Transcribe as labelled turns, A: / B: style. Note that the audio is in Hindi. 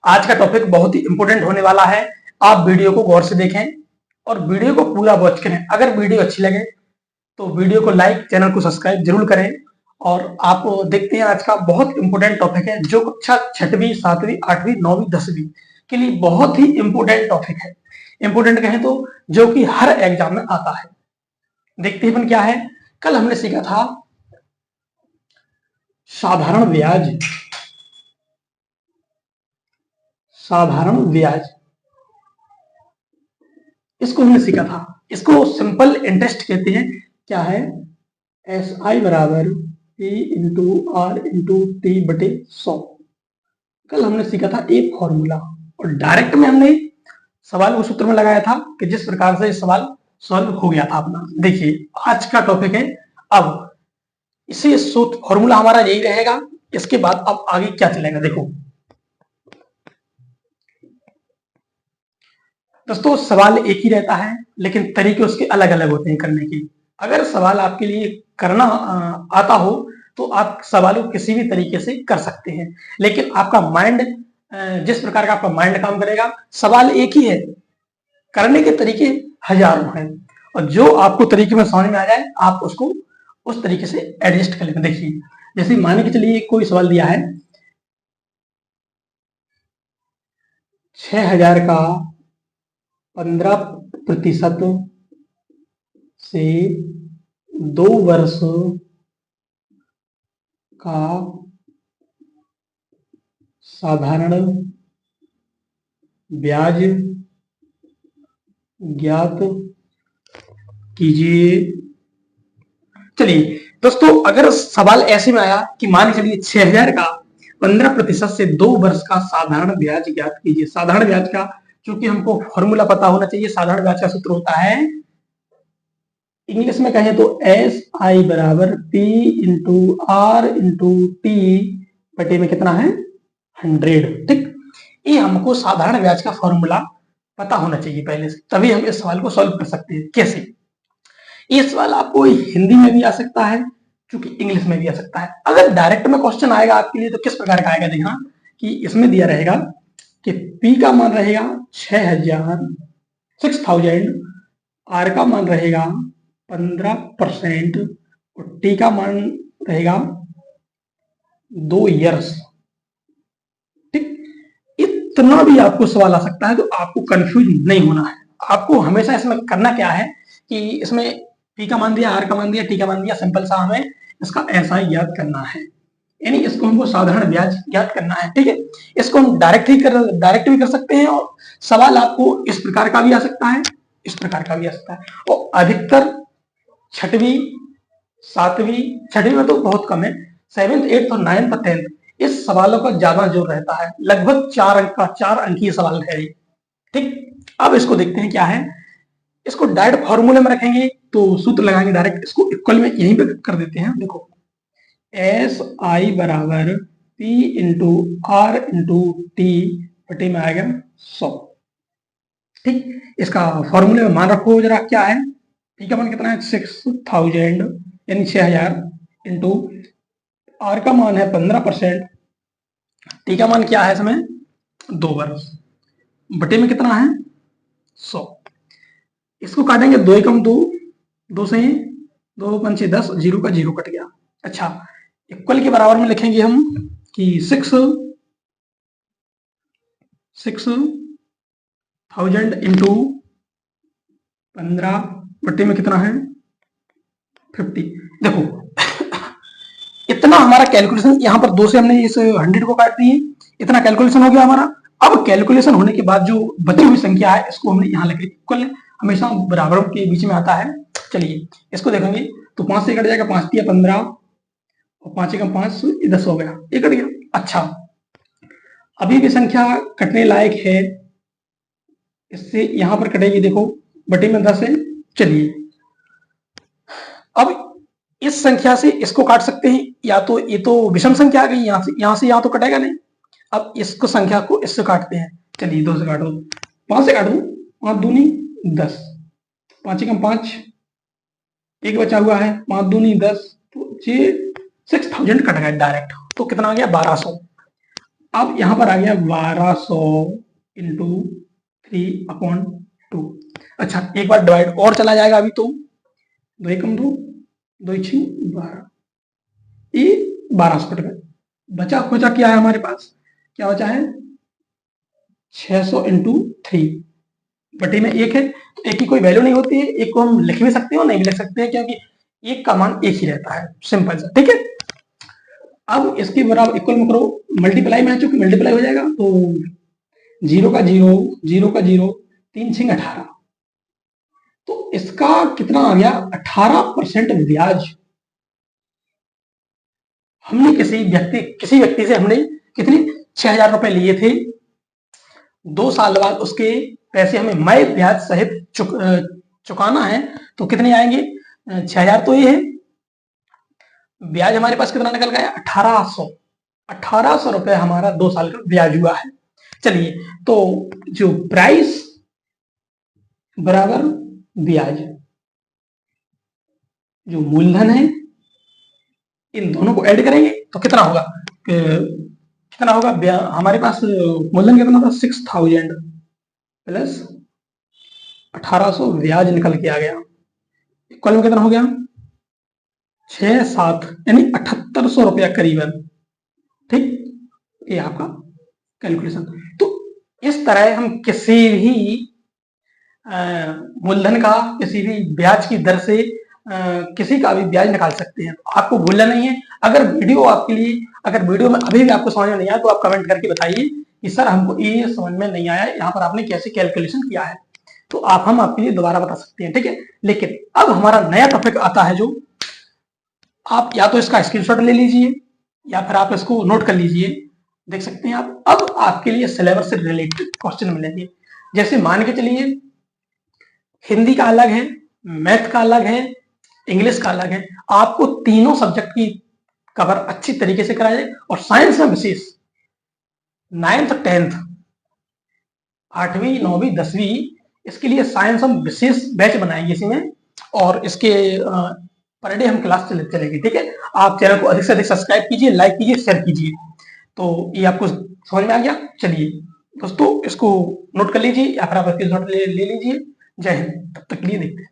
A: आज का टॉपिक बहुत ही इंपॉर्टेंट होने वाला है। आप वीडियो को गौर से देखें और वीडियो को पूरा वॉच करें। अगर वीडियो अच्छी लगे तो वीडियो को लाइक, चैनल को सब्सक्राइब जरूर करें। और आप देखते हैं आज का बहुत इंपॉर्टेंट टॉपिक है जो कक्षा 6वीं, 7वीं, 8वीं, 9वीं, 10वीं के लिए बहुत ही इंपॉर्टेंट टॉपिक है। इंपॉर्टेंट कहें तो जो कि हर एग्जाम में आता है। देखते हैं अपन क्या है। कल हमने सीखा था साधारण ब्याज। साधारण ब्याज इसको हमने सीखा था। इसको सिंपल इंटरेस्ट कहते हैं। क्या है? एस आई बराबर P into R into T बटे 100। कल हमने सीखा था एक फॉर्मूला और डायरेक्ट में हमने सवाल उस सूत्र में लगाया था कि जिस प्रकार से सवाल सॉल्व हो गया था अपना। देखिए आज का टॉपिक है। अब इसी सूत्र फॉर्मूला हमारा यही रहेगा। इसके बाद अब आगे क्या चलेगा देखो दोस्तों, सवाल एक ही रहता है लेकिन तरीके उसके अलग अलग होते हैं करने के। अगर सवाल आपके लिए करना आता हो तो आप सवाल को किसी भी तरीके से कर सकते हैं, लेकिन आपका माइंड, जिस प्रकार का आपका माइंड काम करेगा, सवाल एक ही है, करने के तरीके हजारों हैं। और जो आपको तरीके में समझ में आ जाए आप उसको उस तरीके से एडजस्ट कर लेंगे। देखिए जैसे मान के चलिए कोई सवाल दिया है 6000 का 15% से 2 वर्ष का साधारण ब्याज ज्ञात कीजिए। चलिए दोस्तों, अगर सवाल ऐसे में आया कि मान चलिए 6000 का 15% से 2 वर्ष का साधारण ब्याज ज्ञात कीजिए। साधारण ब्याज का क्योंकि हमको फॉर्मूला पता होना चाहिए। साधारण ब्याज का सूत्र होता है, इंग्लिश में कहें तो एस आई बराबर P into R into T बटे में कितना है 100। ठीक, ये हमको साधारण ब्याज का फॉर्मूला पता होना चाहिए पहले से, तभी हम इस सवाल को सॉल्व कर सकते हैं। कैसे? ये सवाल आपको हिंदी में भी आ सकता है क्योंकि इंग्लिश में भी आ सकता है। अगर डायरेक्ट में क्वेश्चन आएगा आपके लिए तो किस प्रकार का आएगा देखना कि इसमें दिया रहेगा कि पी का मान रहेगा 6000 आर का मान रहेगा 15% और टी का मान रहेगा 2 ईयर्स। ठीक, इतना भी आपको सवाल आ सकता है तो आपको कंफ्यूज नहीं होना है। आपको हमेशा इसमें करना क्या है कि इसमें पी का मान दिया, आर का मान दिया, टी का मान दिया, सिंपल सा हमें इसका ऐसा ही याद करना है। यानी इसको हमको साधारण ब्याज याद करना है। ठीक है, इसको हम डायरेक्ट भी कर सकते हैं और सवाल आपको इस प्रकार का भी आ सकता है, इस प्रकार का भी आ सकता है। और अधिकतर 6वीं, 7वीं, 6वीं में तो बहुत कम है, 7th, 8th और 9th और 10th इस सवालों का ज्यादा जोर रहता है। लगभग 4 अंक का 4 अंकीय सवाल है। ठीक, अब इसको देखते हैं क्या है। इसको डायरेक्ट फॉर्मूले में रखेंगे तो सूत्र लगाएंगे डायरेक्ट, इसको इक्वल में यहीं पे कर देते हैं। देखो एस आई बराबर P into R into T बटे में आएगा 100। ठीक, इसका फॉर्मूले में मान रखो जरा क्या है। पी का मान कितना है 6000 यानी 6000 इंटू आर का मान है 15%, टी का मान क्या है इसमें 2 वर्ष, बटे में कितना है 100। इसको काटेंगे 2 एकम 2, 2 से 2 पंचे 10, 0 का 0 कट गया। अच्छा, इक्वल के बराबर में लिखेंगे हम कि 6000 इंटू 15 बटे में कितना है 50। देखो इतना हमारा कैलकुलेशन यहाँ पर 2 से हमने इस 100 को काट दिए, इतना कैलकुलेशन हो गया हमारा। अब कैलकुलेशन होने के बाद जो बची हुई संख्या है इसको हमने यहाँ लिख ली। इक्वल हमेशा बराबर के बीच में आता है। चलिए इसको देखेंगे तो 5 से कट जाएगा, 5 दिया 15 और 5 एकम 5, 10 हो गया, ये कट गया। अच्छा, अभी भी संख्या कटने लायक है, इससे यहां पर कटेगी। देखो बटे में 10 है। चलिए अब इस संख्या से इसको काट सकते हैं, या तो ये तो विषम संख्या आ गई, यहां से यहां तो कटेगा नहीं। अब इसको संख्या को इससे काटते हैं। चलिए 2 से काटो, 5 से काटो, 5 दूनी 10, 5 एकम 5, एक बचा हुआ है, 5 दूनी 10, तो ये 6000 कट गया डायरेक्ट, तो कितना आ गया 1200। अब यहां पर आ गया 1200 इंटू 3/2। अच्छा, एक बार डिवाइड और चला जाएगा अभी तो, 2 एकम 2, 2 6 12, ये 1200 कट गए। बचा खोचा क्या है हमारे पास, क्या बचा है 600 इंटू 3 बटे में एक है, तो एक की कोई वैल्यू नहीं होती है, एक को हम लिख भी सकते हो नहीं भी लिख सकते हैं, क्योंकि एक का मान एक ही रहता है, सिंपल सा, ठीक है। अब इसके बराबर इक्वल में करो, मल्टीप्लाई में, चूंकि मल्टीप्लाई हो जाएगा तो 0 का 0, 0 का 0, 3 6 18, तो इसका कितना आ गया 18% ब्याज। हमने किसी व्यक्ति से हमने कितने 6,000 रुपए लिए थे, 2 साल बाद उसके पैसे हमें मय ब्याज सहित चुकाना है, तो कितने आएंगे 6,000 तो ये है, ब्याज हमारे पास कितना निकल गया 1800 रुपए हमारा 2 साल का ब्याज हुआ है। चलिए, तो जो प्राइस बराबर ब्याज, जो मूलधन है, इन दोनों को ऐड करेंगे तो कितना होगा, कितना होगा हमारे पास मूलधन कितना था 6,000 प्लस 1800 ब्याज निकल के आ गया, इक्वल में कितना हो गया 6 7 यानी 7800 रुपया करीबन, ठीक, ये आपका कैलकुलेशन। तो इस तरह हम किसी भी मूलधन का, किसी भी ब्याज की दर से किसी का भी ब्याज निकाल सकते हैं। तो आपको भूलना नहीं है, अगर वीडियो आपके लिए, अगर वीडियो में अभी भी आपको समझ में नहीं आया तो आप कमेंट करके बताइए कि सर हमको ये समझ में नहीं आया, यहाँ पर आपने कैसे कैलकुलेशन किया है, तो हम आपके लिए दोबारा बता सकते हैं, ठीक है। लेकिन अब हमारा नया टॉपिक आता है, जो आप या तो इसका स्क्रीनशॉट ले लीजिए या फिर आप इसको नोट कर लीजिए, देख सकते हैं आप। अब आपके लिए सिलेबस से रिलेटेड क्वेश्चन मिलेंगे, जैसे मान के चलिए हिंदी का अलग है, मैथ का अलग है, इंग्लिश का अलग है, आपको तीनों सब्जेक्ट की कवर अच्छी तरीके से कराया जाए, और साइंस में विशेष 9th 10th 8वीं 9वीं 10वीं, इसके लिए साइंस हम विशेष बैच बनाएंगे इसी में, और इसके पर डे हम क्लास चलेगी, ठीक है। आप चैनल को अधिक से अधिक सब्सक्राइब कीजिए, लाइक कीजिए, शेयर कीजिए। तो ये आपको समझ में आ गया। चलिए दोस्तों, इसको नोट कर लीजिए या फिर आप ले लीजिए। जय हिंद, तब तक के लिए देखते हैं।